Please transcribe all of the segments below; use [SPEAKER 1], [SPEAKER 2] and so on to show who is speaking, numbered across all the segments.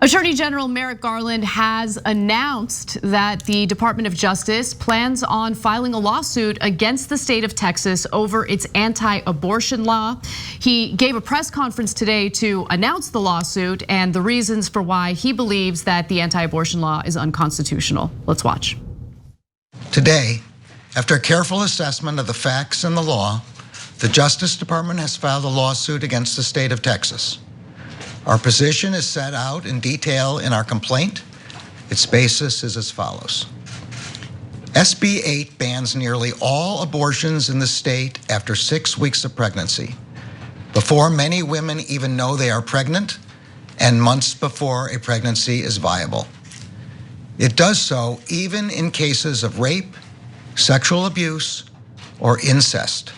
[SPEAKER 1] Attorney General Merrick Garland has announced that the Department of Justice plans on filing a lawsuit against the state of Texas over its anti-abortion law. He gave a press conference today to announce the lawsuit and the reasons for why he believes that the anti-abortion law is unconstitutional. Let's watch.
[SPEAKER 2] Today, after a careful assessment of the facts and the law, the Justice Department has filed a lawsuit against the state of Texas. Our position is set out in detail in our complaint. Its basis is as follows. SB 8 bans nearly all abortions in the state after 6 weeks of pregnancy, before many women even know they are pregnant, and months before a pregnancy is viable. It does so even in cases of rape, sexual abuse, or incest.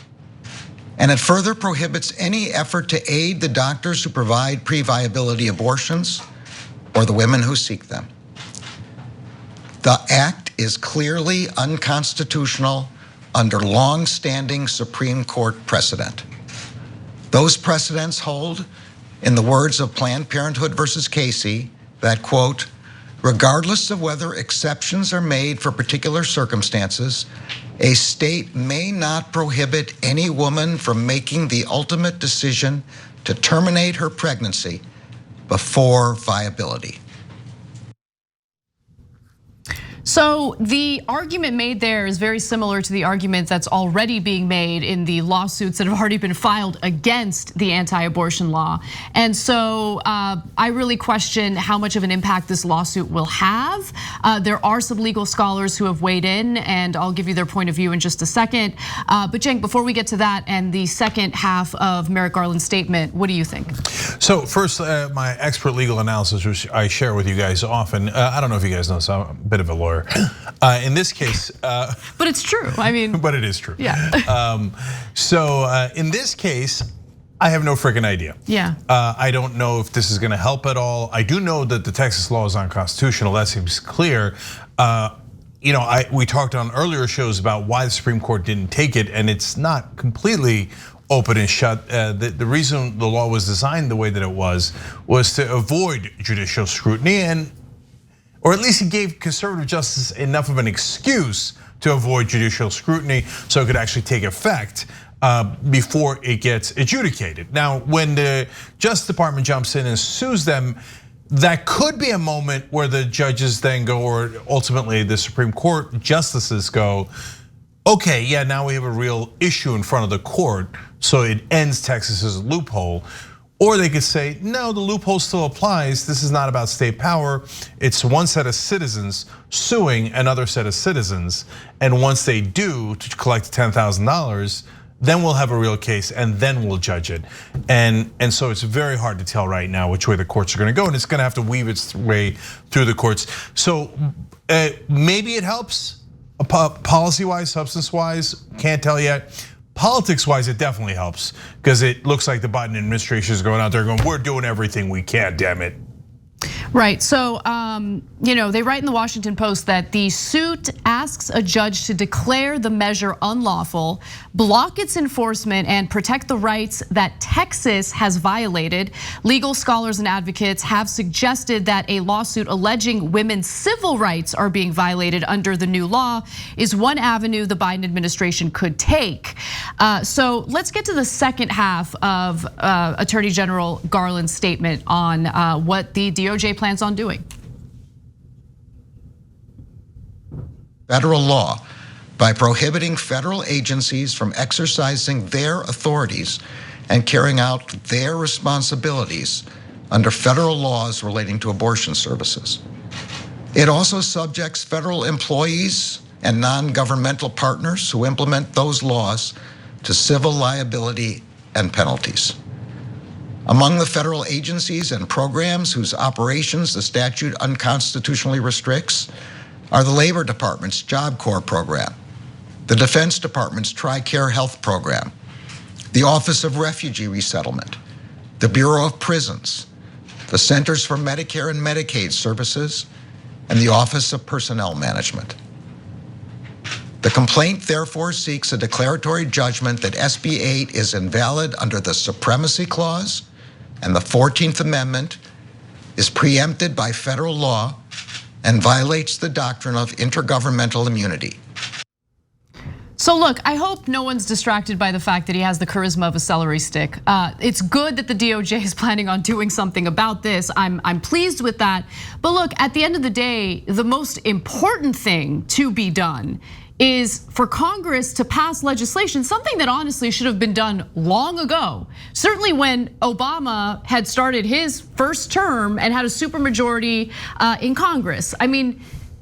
[SPEAKER 2] And it further prohibits any effort to aid the doctors who provide pre-viability abortions or the women who seek them. The act is clearly unconstitutional under long-standing Supreme Court precedent. Those precedents hold, in the words of Planned Parenthood versus Casey, that, quote, regardless of whether exceptions are made for particular circumstances, a state may not prohibit any woman from making the ultimate decision to terminate her pregnancy before viability.
[SPEAKER 1] So the argument made there is very similar to the argument that's already being made in the lawsuits that have already been filed against the anti-abortion law. And so I really question how much of an impact this lawsuit will have. There are some legal scholars who have weighed in, and I'll give you their point of view in just a second. But Cenk, before we get to that and the second half of Merrick Garland's statement, what do you think?
[SPEAKER 3] So first, my expert legal analysis, which I share with you guys often. I don't know if you guys know, so I'm a bit of a lawyer. In this case,
[SPEAKER 1] but it's true. I mean,
[SPEAKER 3] but it is true.
[SPEAKER 1] Yeah.
[SPEAKER 3] So in this case, I have no freaking idea.
[SPEAKER 1] Yeah.
[SPEAKER 3] I don't know if this is going to help at all. I do know that the Texas law is unconstitutional. That seems clear. We talked on earlier shows about why the Supreme Court didn't take it, and it's not completely open and shut. The reason the law was designed the way that it was to avoid judicial scrutiny, or at least it gave conservative justice enough of an excuse to avoid judicial scrutiny so it could actually take effect before it gets adjudicated. Now, when the Justice Department jumps in and sues them, that could be a moment where the judges then go, or ultimately the Supreme Court justices go, okay, yeah, now we have a real issue in front of the court, so it ends Texas's loophole. Or they could say, no, the loophole still applies. This is not about state power. It's one set of citizens suing another set of citizens. And once they do to collect $10,000, then we'll have a real case and then we'll judge it. And so it's very hard to tell right now which way the courts are gonna go, and it's gonna have to weave its way through the courts. So maybe it helps, policy-wise, substance-wise, can't tell yet. Politics-wise, it definitely helps because it looks like the Biden administration is going out there going, we're doing everything we can, damn it.
[SPEAKER 1] Right, so they write in the Washington Post that the suit asks a judge to declare the measure unlawful, block its enforcement, and protect the rights that Texas has violated. Legal scholars and advocates have suggested that a lawsuit alleging women's civil rights are being violated under the new law is one avenue the Biden administration could take. So let's get to the second half of Attorney General Garland's statement on what the DOJ plans on doing.
[SPEAKER 2] Federal law, by prohibiting federal agencies from exercising their authorities and carrying out their responsibilities under federal laws relating to abortion services. It also subjects federal employees and non-governmental partners who implement those laws to civil liability and penalties. Among the federal agencies and programs whose operations the statute unconstitutionally restricts are the Labor Department's Job Corps program, the Defense Department's TRICARE Health program, the Office of Refugee Resettlement, the Bureau of Prisons, the Centers for Medicare and Medicaid Services, and the Office of Personnel Management. The complaint therefore seeks a declaratory judgment that SB 8 is invalid under the Supremacy Clause and the 14th Amendment, is preempted by federal law and violates the doctrine of intergovernmental immunity.
[SPEAKER 1] So look, I hope no one's distracted by the fact that he has the charisma of a celery stick. It's good that the DOJ is planning on doing something about this. I'm pleased with that. But look, at the end of the day, the most important thing to be done is for Congress to pass legislation, something that honestly should have been done long ago. Certainly when Obama had started his first term and had a supermajority in Congress. I mean,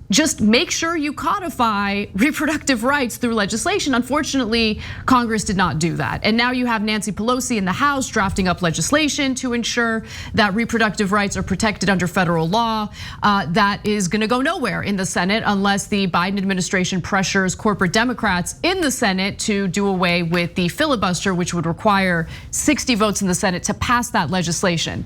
[SPEAKER 1] just make sure you codify reproductive rights through legislation. Unfortunately, Congress did not do that. And now you have Nancy Pelosi in the House drafting up legislation to ensure that reproductive rights are protected under federal law. That is gonna go nowhere in the Senate unless the Biden administration pressures corporate Democrats in the Senate to do away with the filibuster, which would require 60 votes in the Senate to pass that legislation.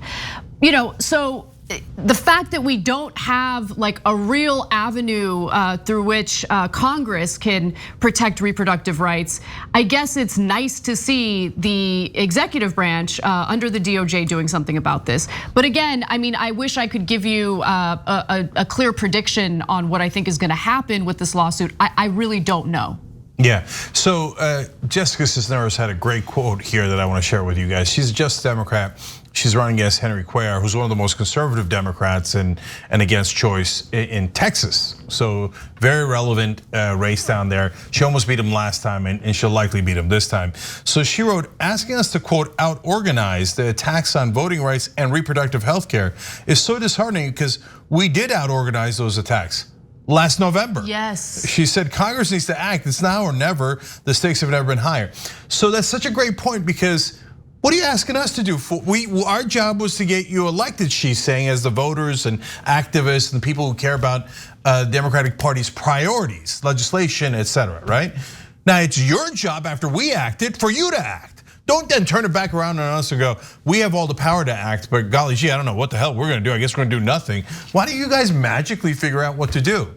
[SPEAKER 1] So the fact that we don't have like a real avenue through which Congress can protect reproductive rights, I guess it's nice to see the executive branch under the DOJ doing something about this. But again, I mean, I wish I could give you a clear prediction on what I think is gonna happen with this lawsuit. I really don't know.
[SPEAKER 3] Yeah, so Jessica Cisneros had a great quote here that I want to share with you guys. She's a Just Democrat. She's running against Henry Cuellar, who's one of the most conservative Democrats and against choice in Texas. So very relevant race down there. She almost beat him last time and she'll likely beat him this time. So she wrote, asking us to quote, out-organize the attacks on voting rights and reproductive health care is so disheartening because we did out-organize those attacks last November.
[SPEAKER 1] Yes.
[SPEAKER 3] She said Congress needs to act. It's now or never. The stakes have never been higher. So that's such a great point because what are you asking us to do? Our job was to get you elected, she's saying, as the voters and activists and people who care about the Democratic Party's priorities, legislation, etc. right? Now it's your job after we acted for you to act. Don't then turn it back around on us and go, we have all the power to act, but golly gee, I don't know what the hell we're gonna do. I guess we're gonna do nothing. Why don't you guys magically figure out what to do?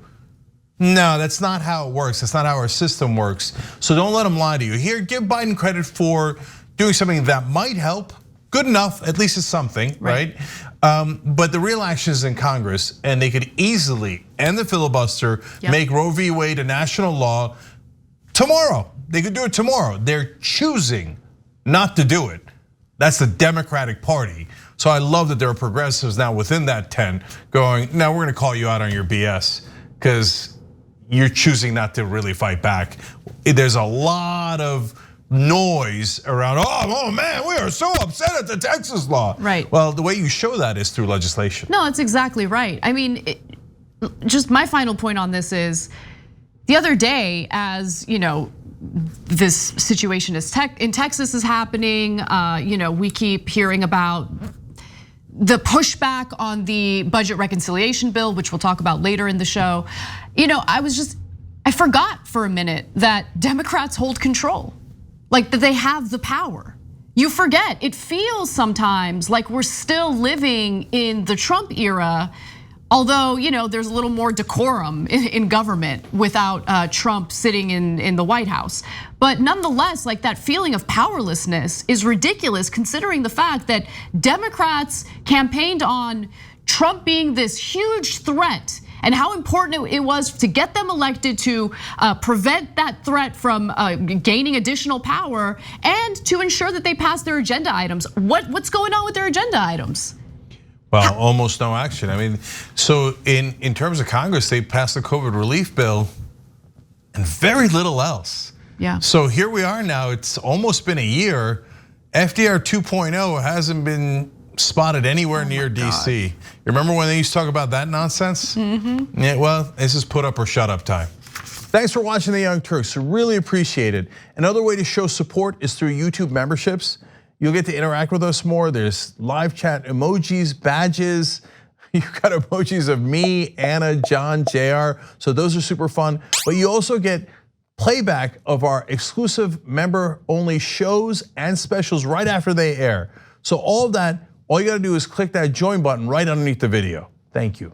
[SPEAKER 3] No, that's not how it works. That's not how our system works. So don't let them lie to you. Here, give Biden credit for doing something that might help. Good enough, at least it's something, right? But the real action is in Congress, and they could easily end the filibuster, make Roe v. Wade a national law tomorrow. They could do it tomorrow. They're choosing not to do it. That's the Democratic Party. So I love that there are progressives now within that tent going, now we're gonna call you out on your BS because you're choosing not to really fight back. There's a lot of noise around, oh man, we are so upset at the Texas law.
[SPEAKER 1] Right.
[SPEAKER 3] Well, the way you show that is through legislation.
[SPEAKER 1] No, that's exactly right. I mean, just my final point on this is, the other day, as this situation in Texas is happening, we keep hearing about the pushback on the budget reconciliation bill, which we'll talk about later in the show. I forgot for a minute that Democrats hold control, like that they have the power. You forget, it feels sometimes like we're still living in the Trump era, although there's a little more decorum in government without Trump sitting in the White House. But nonetheless, like that feeling of powerlessness is ridiculous considering the fact that Democrats campaigned on Trump being this huge threat and how important it was to get them elected to prevent that threat from gaining additional power and to ensure that they pass their agenda items. What's going on with their agenda items?
[SPEAKER 3] Well, almost no action. I mean, so in terms of Congress, they passed the COVID relief bill and very little else.
[SPEAKER 1] Yeah.
[SPEAKER 3] So here we are now, it's almost been a year. FDR 2.0 hasn't been spotted anywhere near DC. You remember when they used to talk about that nonsense? Yeah, well, this is put up or shut up time. Thanks for watching The Young Turks, really appreciate it. Another way to show support is through YouTube memberships. You'll get to interact with us more. There's live chat emojis, badges. You've got emojis of me, Anna, John, JR. So those are super fun. But you also get playback of our exclusive member-only shows and specials right after they air. So all of that, all you gotta do is click that join button right underneath the video. Thank you.